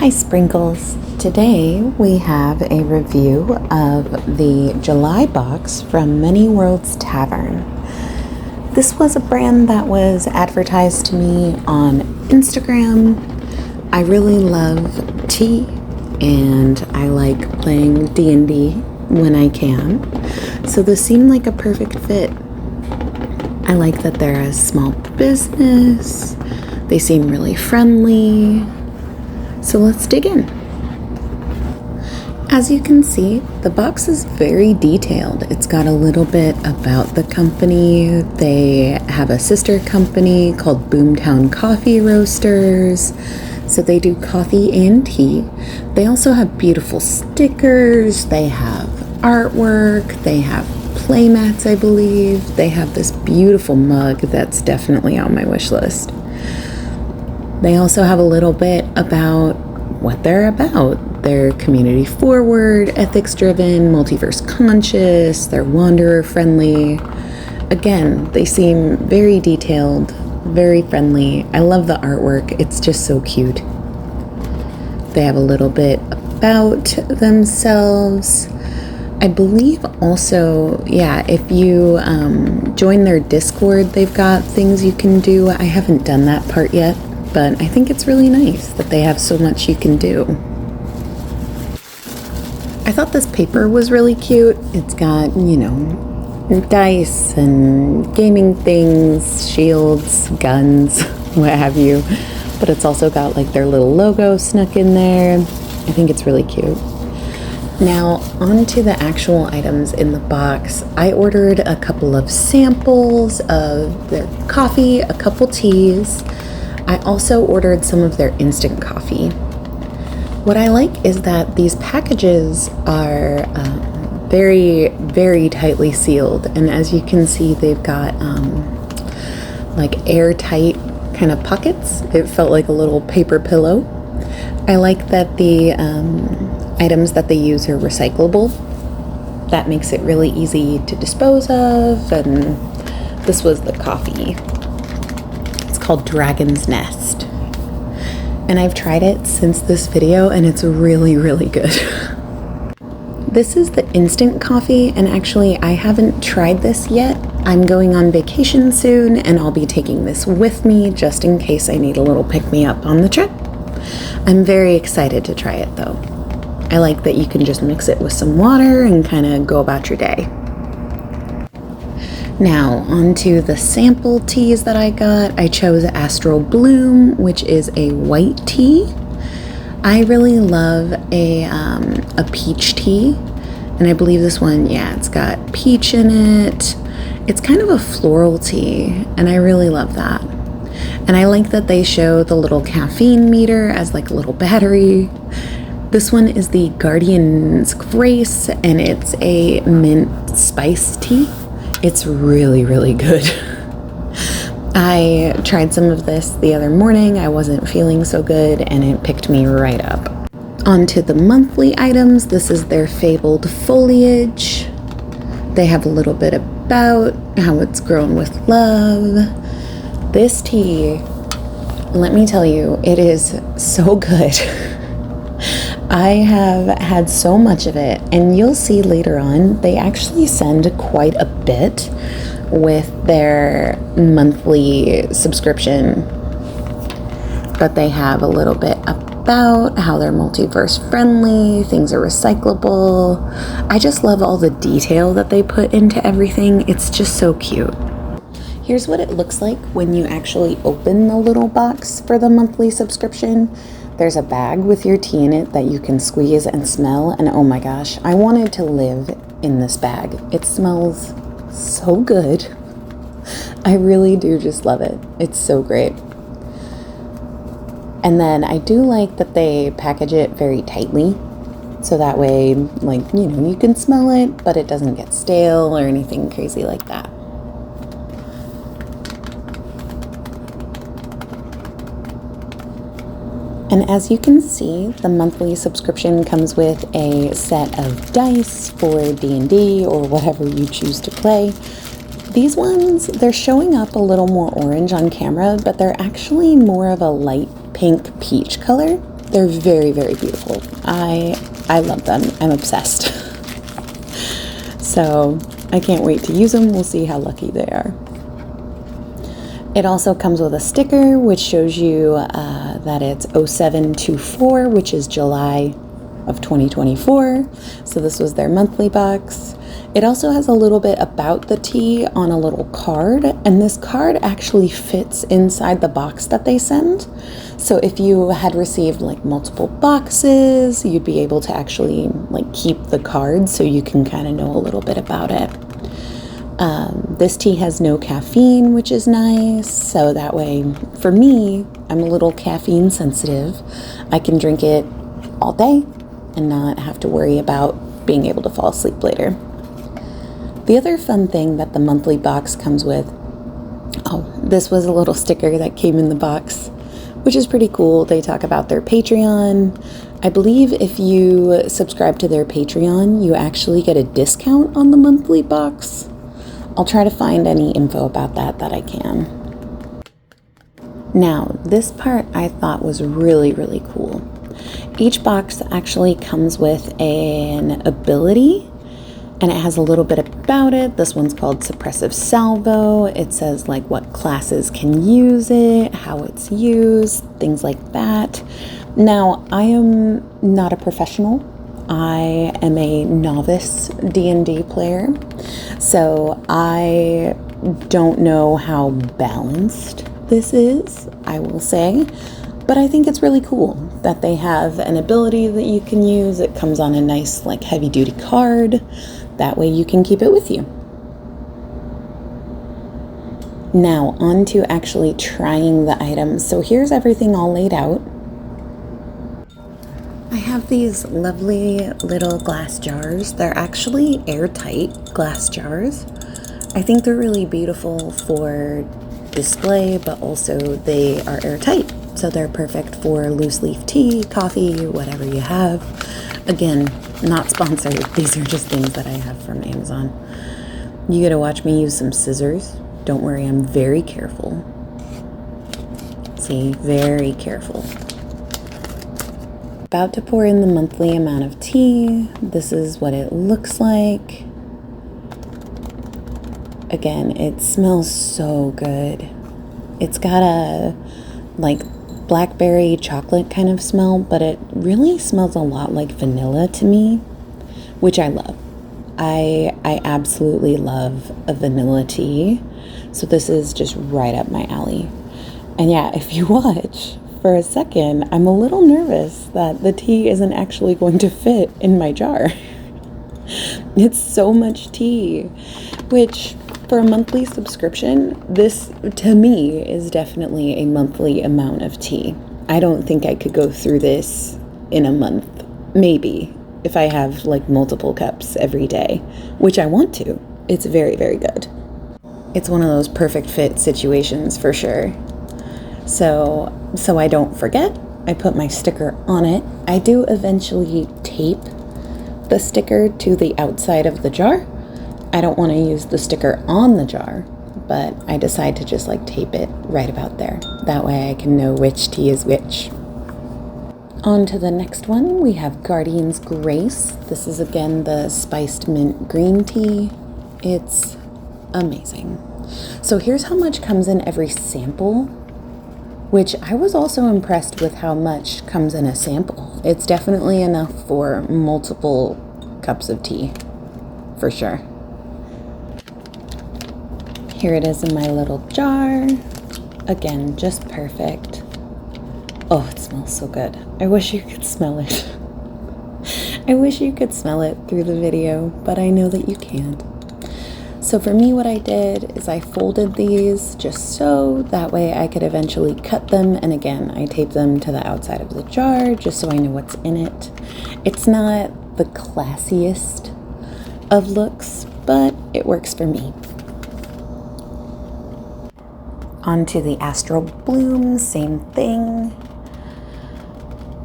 Hi Sprinkles! Today we have a review of the July box from Many Worlds Tavern. This was a brand that was advertised to me on Instagram. I really love tea and I like playing D&D when I can, so this seemed like a perfect fit. I like that they're a small business, they seem really friendly. So let's dig in. As you can see, the box is very detailed. It's got a little bit about the company. They have a sister company called Boomtown Coffee Roasters. So they do coffee and tea. They also have beautiful stickers. They have artwork. They have playmats, I believe. They have this beautiful mug that's definitely on my wish list. They also have a little bit about what they're about. They're community forward, ethics driven, multiverse conscious, they're wanderer friendly. Again, they seem very detailed, very friendly. I love the artwork, it's just so cute. They have a little bit about themselves. I believe also, if you join their Discord, they've got things you can do. I haven't done that part yet, but I think it's really nice that they have so much you can do. I thought this paper was really cute. It's got, dice and gaming things, shields, guns, what have you. But it's also got like their little logo snuck in there. I think it's really cute. Now, on to the actual items in the box. I ordered a couple of samples of their coffee, a couple teas. I also ordered some of their instant coffee. What I like is that these packages are very, very tightly sealed. And as you can see, they've got like airtight kind of pockets. It felt like a little paper pillow. I like that the items that they use are recyclable. That makes it really easy to dispose of. And this was the coffee. Called Dragon's Nest, and I've tried it since this video and it's really, really good. This is the instant coffee, and actually I haven't tried this yet. I'm going on vacation soon and I'll be taking this with me just in case I need a little pick-me-up on the trip. I'm very excited to try it though. I like that you can just mix it with some water and kind of go about your day. Now, onto the sample teas that I got. I chose Astral Bloom, which is a white tea. I really love a peach tea, and I believe this one, it's got peach in it. It's kind of a floral tea, and I really love that. And I like that they show the little caffeine meter as like a little battery. This one is the Guardian's Grace, and it's a mint spice tea. It's really, really good. I tried some of this the other morning. I wasn't feeling so good and it picked me right up. On to the monthly items. This is their Fabled Foliage. They have a little bit about how it's grown with love. This tea, let me tell you, it is so good. I have had so much of it, and you'll see later on, they actually send quite a bit with their monthly subscription. But they have a little bit about how they're multiverse friendly, things are recyclable. I just love all the detail that they put into everything. It's just so cute. Here's what it looks like when you actually open the little box for the monthly subscription. There's a bag with your tea in it that you can squeeze and smell, and oh my gosh, I wanted to live in this bag. It smells so good. I really do just love it. It's so great. And then I do like that they package it very tightly, so that way, you can smell it, but it doesn't get stale or anything crazy like that. And as you can see, the monthly subscription comes with a set of dice for D&D or whatever you choose to play. These ones, they're showing up a little more orange on camera, but they're actually more of a light pink peach color. They're very, very beautiful. I love them. I'm obsessed. So I can't wait to use them. We'll see how lucky they are. It also comes with a sticker which shows you that it's 0724, which is July of 2024. So this was their monthly box. It also has a little bit about the tea on a little card, and this card actually fits inside the box that they send. So if you had received like multiple boxes, you'd be able to actually like keep the card so you can kind of know a little bit about it. This tea has no caffeine, which is nice. So that way, for me, I'm a little caffeine sensitive. I can drink it all day and not have to worry about being able to fall asleep later. The other fun thing that the monthly box comes with, this was a little sticker that came in the box, which is pretty cool. They talk about their Patreon. I believe if you subscribe to their Patreon, you actually get a discount on the monthly box. I'll try to find any info about that I can. Now, this part I thought was really, really cool. Each box actually comes with an ability, and it has a little bit about it. This one's called Suppressive Salvo. It says like what classes can use it, how it's used, things like that. Now, I am not a professional. I am a novice D&D player, so I don't know how balanced this is, I will say, but I think it's really cool that they have an ability that you can use. It comes on a nice like heavy duty card. That way you can keep it with you. Now on to actually trying the items. So here's everything all laid out. I have these lovely little glass jars. They're actually airtight glass jars. I think they're really beautiful for display, but also they are airtight. So they're perfect for loose leaf tea, coffee, whatever you have. Again, not sponsored. These are just things that I have from Amazon. You get to watch me use some scissors. Don't worry, I'm very careful. See, very careful. About to pour in the monthly amount of tea. This is what it looks like. Again, it smells so good. It's got a like blackberry chocolate kind of smell, but it really smells a lot like vanilla to me, which I love. I absolutely love a vanilla tea. So this is just right up my alley. And yeah, if you watch for a second, I'm a little nervous that the tea isn't actually going to fit in my jar. It's so much tea, which for a monthly subscription, this to me is definitely a monthly amount of tea. I don't think I could go through this in a month, maybe, if I have like multiple cups every day, which I want to. It's very, very good. It's one of those perfect fit situations for sure. So I don't forget, I put my sticker on it. I do eventually tape the sticker to the outside of the jar. I don't want to use the sticker on the jar, but I decide to just like tape it right about there. That way I can know which tea is which. On to the next one, we have Guardian's Grace. This is again the spiced mint green tea. It's amazing. So here's how much comes in every sample, which I was also impressed with how much comes in a sample. It's definitely enough for multiple cups of tea, for sure. Here it is in my little jar. Again, just perfect. Oh, it smells so good. I wish you could smell it. I wish you could smell it through the video, but I know that you can't. So for me, what I did is I folded these just so that way I could eventually cut them. And again, I taped them to the outside of the jar just so I know what's in it. It's not the classiest of looks, but it works for me. Onto the Astral Bloom, same thing.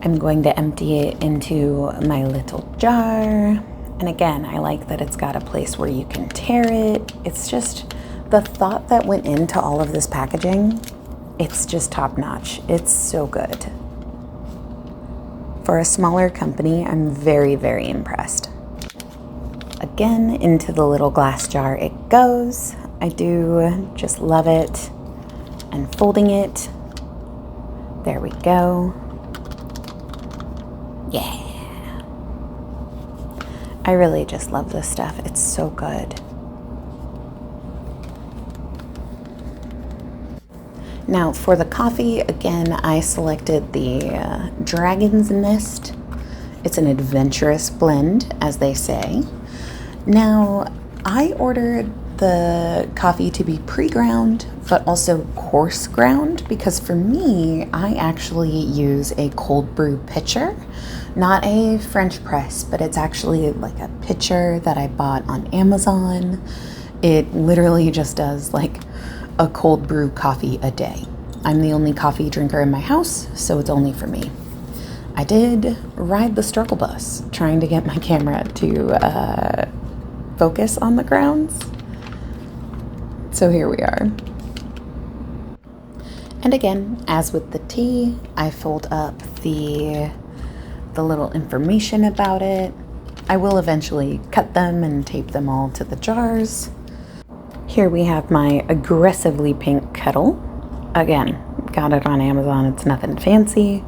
I'm going to empty it into my little jar. And again, I like that it's got a place where you can tear it. It's just the thought that went into all of this packaging. It's just top notch. It's so good. For a smaller company, I'm very, very impressed. Again, into the little glass jar it goes. I do just love it. And folding it. There we go. Yeah. I really just love this stuff. It's so good. Now for the coffee, again, I selected the Dragon's Nest. It's an adventurous blend, as they say. Now, I ordered the coffee to be pre-ground, but also coarse ground, because for me, I actually use a cold brew pitcher, not a French press, but it's actually like a pitcher that I bought on Amazon. It literally just does like a cold brew coffee a day. I'm the only coffee drinker in my house, so it's only for me. I did ride the struggle bus trying to get my camera to focus on the grounds. So here we are. And again, as with the tea, I fold up the little information about it. I will eventually cut them and tape them all to the jars. Here we have my aggressively pink kettle. Again, got it on Amazon. It's nothing fancy,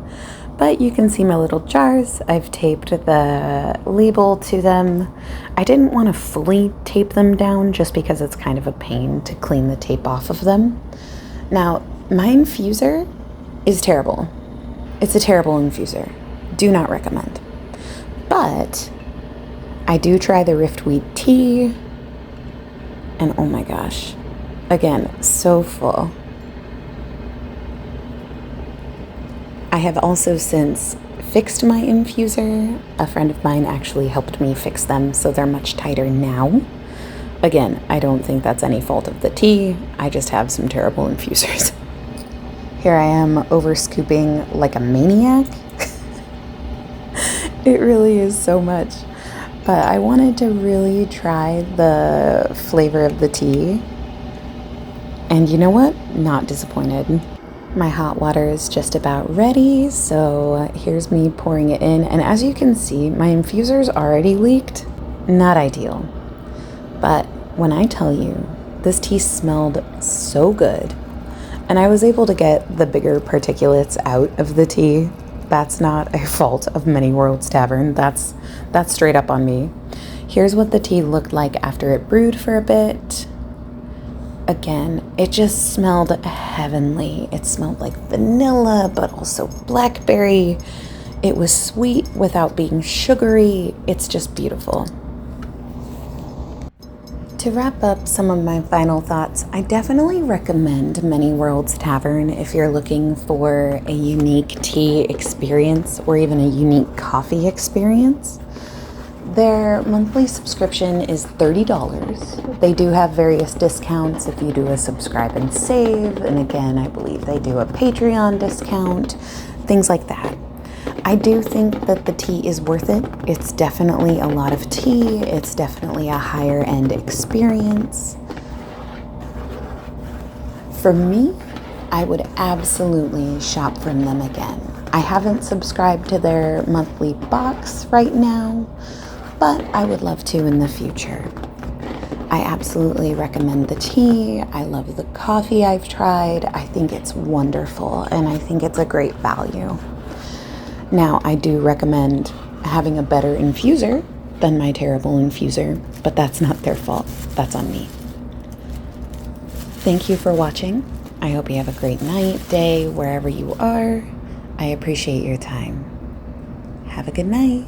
but you can see my little jars. I've taped the label to them. I didn't want to fully tape them down just because it's kind of a pain to clean the tape off of them. Now, my infuser is terrible. It's a terrible infuser. Do not recommend. But I do try the Riftweed tea, and oh my gosh, again, so full. I have also since fixed my infuser. A friend of mine actually helped me fix them, so they're much tighter now. Again, I don't think that's any fault of the tea. I just have some terrible infusers. Here I am over scooping like a maniac. It really is so much. But I wanted to really try the flavor of the tea. And you know what? Not disappointed. My hot water is just about ready, so here's me pouring it in. And as you can see, my infuser's already leaked. Not ideal. But when I tell you, this tea smelled so good, and I was able to get the bigger particulates out of the tea. That's not a fault of Many Worlds Tavern. That's straight up on me. Here's what the tea looked like after it brewed for a bit. Again, it just smelled heavenly. It smelled like vanilla, but also blackberry. It was sweet without being sugary. It's just beautiful. To wrap up some of my final thoughts, I definitely recommend Many Worlds Tavern if you're looking for a unique tea experience or even a unique coffee experience. Their monthly subscription is $30. They do have various discounts if you do a subscribe and save, and again, I believe they do a Patreon discount, things like that. I do think that the tea is worth it. It's definitely a lot of tea. It's definitely a higher end experience. For me, I would absolutely shop from them again. I haven't subscribed to their monthly box right now, but I would love to in the future. I absolutely recommend the tea. I love the coffee I've tried. I think it's wonderful, and I think it's a great value. Now, I do recommend having a better infuser than my terrible infuser, but that's not their fault. That's on me. Thank you for watching. I hope you have a great night, day, wherever you are. I appreciate your time. Have a good night.